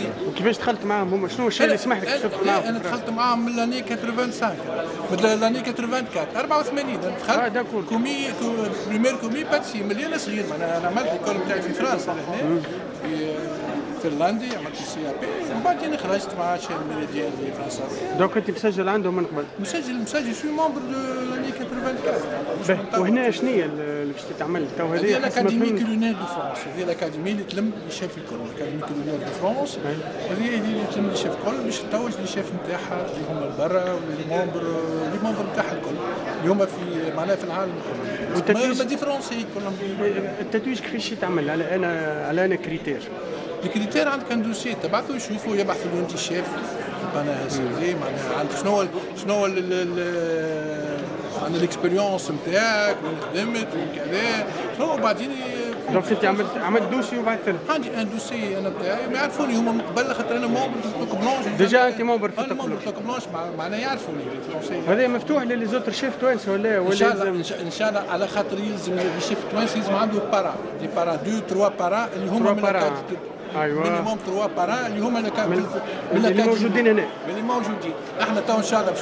تونسيين. وكيفاش دخلت معاهم هما؟ شنو الشيء اللي يسمح لك تشوف معاهم؟ انا دخلت معاهم من لاني 85 من لاني 84 84 انا دخلت كومي بريمير كومي باتسي ملي انا صغير. انا عملت الكول نتاعي في فرنسا هنا في فنلندي، عملت السي ا بي ومن بعد خرجت مع شي الميريديان ديال فرنسا. دونك انت مسجل عندهم من قبل؟ مسجل سوي ممبر دو لاني 84. وهنا شنو هي اللي باش تعمل تو هذه؟ هذه الاكاديمي كولونيل دو فرانس، هذه الاكاديمي اللي تلم لي شيف الكل، الاكاديمي كولونيل دو فرانس هذه اللي تلم لي شيف الكل باش تتوج لي شيف نتاعها اللي هما برا واللي ممبر نتاعها الكل اللي هما في معناها في العالم كله. ما دي فرونسي كلهم. التتويج كيفاش يتعمل؟ على انا كريتير؟ الكريتير عندك ان دوسي تبعثوا يشوفوا يبحثوا له انت شيف انا سيدي معناها عندك شنو عن الاكسبيريونس نتاعك وين خدمت وكذا شنو وبعدين. دونك انت عملت دوسي وبعثت له؟ عندي ان دوسي انا نتاعي ما يعرفوني هما من قبل خاطر انا مومبر في توك بلونش. ديجا انت مومبر في توك بلونش معناها يعرفوني. هذا مفتوح للي زوتر شيف توانسه ولا ان شاء الله على خاطر يلزم الشيف التوانسي يلزم عنده دي بارا 2 3 بارا اللي هما من ايوه مينيموم 3 بارا اللي هما اللي موجودين هنا. اللي موجودين احنا تو ان شاء الله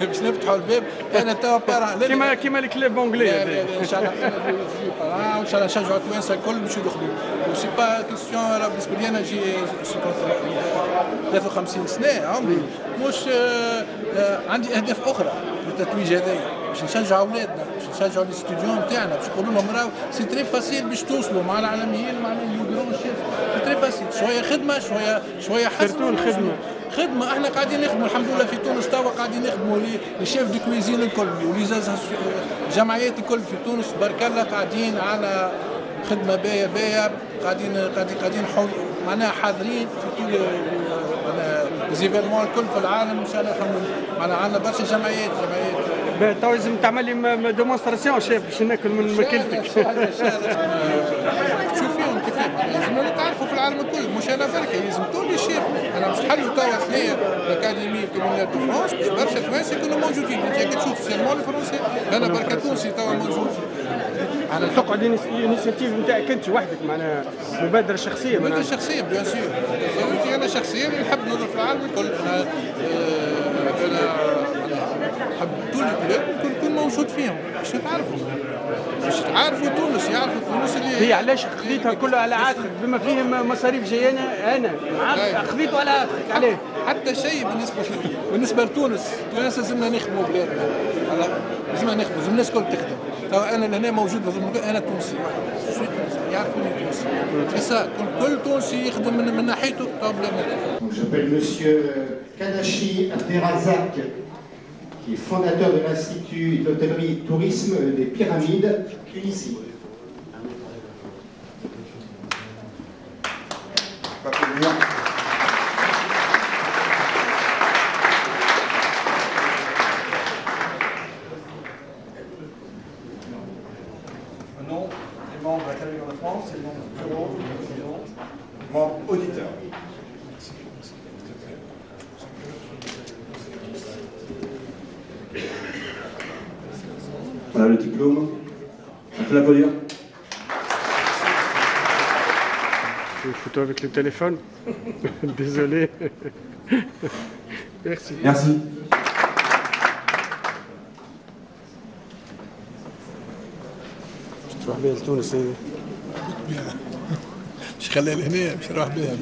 باش نفتحوا الباب. انا تو بارا كيما الكلاب اونجلي ان شاء الله بارا وان شاء الله نشجعوا التوانسه الكل باش يدخلوا. وسي با كيستيون بالنسبه لي انا جي 53 سنه عمري مش عندي اهداف اخرى للتتويج هذايا باش نشجعوا اولادنا باش نشجعوا الاستوديون نتاعنا باش نقولوا لهم راهو سي تري فاسيل باش توصلوا مع العالميين مع اليوغرون شيف. سي تري فاسيل شويه خدمه شويه حسن خدمه. احنا قاعدين نخدموا الحمد لله في تونس توا قاعدين نخدموا لي شيف دو كويزين الكل ولي جمعيات الكل في تونس بارك الله قاعدين على خدمه باهيه قاعدين معناها حاضرين في كل زيفيرمون الكل في العالم ان شاء الله الحمد لله. معناها عندنا برشا جمعيات تو لازم تعمل لي ديمونستراسيون شيف باش ناكل من ماكلتك. شوف فيهم كيفاش لازم تعرفوا في العالم الكل مش انا بركه لازم تولي شيف. انا مش حلو توا ثنيه الاكاديميه كولونيال دو فرانس باش برشا توانسه يكونوا موجودين. انت تشوف سيرمون الفرنسي انا بركه تونسي توا موجود. انا تقعد انيسياتيف نتاعك انت وحدك معناها مبادره شخصيه؟ مبادره شخصيه بيان سور. انا شخصيا نحب نضرب في العالم الكل. انا نحب كل البلاد نكون موجود فيهم باش تعرفوا تونس يعرفوا تونس اللي هي علاش خذيتها كلها على عاتقك بما فيهم مصاريف جايانا انا خذيته على عاتقك عليه. حتى شيء بالنسبه لتونس لازمنا نخدموا بلادنا لازمنا نخدموا لازم الناس الكل تخدم. انا لهنا موجود انا تونسي يعرفوني تونسي سا كل تونسي يخدم من ناحيته تو بلادنا. J'appelle Monsieur Kanachi Abderrazak, qui est fondateur de l'Institut d'hôtellerie et tourisme des Pyramides, Tunisie. Au nom des membres de l'Académie de France et des membres du bureau, membres auditeurs. Voilà le diplôme. On peut l'applaudir. Une photo avec le téléphone. Désolé. Merci. Merci. تروح بها لتونس هذه؟ مش خليها لهنا مش نروح بها.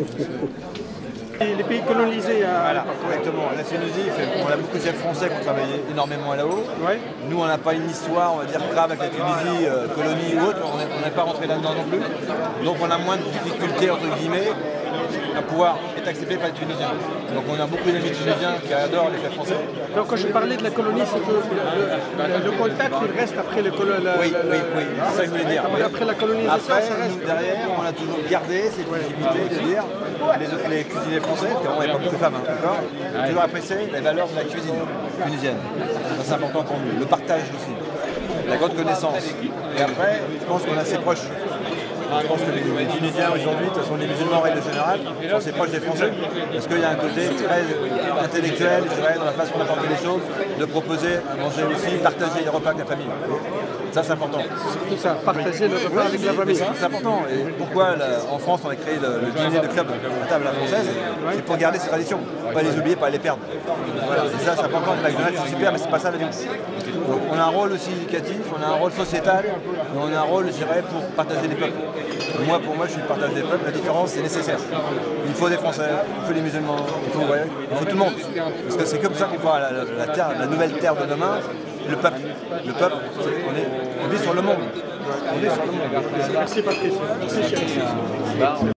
Les pays colonisés. Voilà, correctement. La Tunisie, on a beaucoup de chefs français qui ont travaillé énormément là-haut. Ouais. Nous, on n'a pas une histoire, on va dire, grave avec la Tunisie, colonie ou autre. On n'est pas rentré là-dedans non plus. Donc on a moins de difficultés, entre guillemets, à pouvoir être accepté par les Tunisiens. Donc on a beaucoup d'amis tunisiens qui adorent les chefs français. Donc quand je parlais de la colonie, c'est que le contact, il reste après le Oui, c'est ça que je voulais dire. Après la colonisation, après, ça reste. Nous, derrière, on a toujours gardé cette possibilité de dire les cuisiniers français, parce qu'avant il n'y avait pas beaucoup de femmes, d'accord, on a toujours apprécié les valeurs de la cuisine tunisienne. C'est important pour nous. Le partage aussi, la grande connaissance. Et après, je pense qu'on est assez proches. Je pense que les Tunisiens aujourd'hui, de toute façon les musulmans en règle générale, sont assez proches des Français, parce qu'il y a un côté très intellectuel, je dirais, dans la façon d'apporter les choses, de proposer à manger aussi, partager les repas avec la famille. Ça, c'est important. Tout ça, partager le repas avec la famille. C'est important. Et pourquoi en France on a créé le dîner de club à table à la française? C'est pour garder ces traditions, pas les oublier, pas les perdre. Voilà. Et ça, c'est important. McDonald's, c'est super, mais c'est pas ça la vie. Donc, on a un rôle aussi éducatif, on a un rôle sociétal, et on a un rôle, je dirais, pour partager les peuples. Pour moi, je suis le partage des peuples. La différence, c'est nécessaire. Il faut des Français, il faut les musulmans, il faut tout le monde. Parce que c'est comme ça qu'on voit la nouvelle terre de demain. Le peuple. Le peuple, on vit sur le monde. On vit sur le monde. Merci Patrice. Merci chérie.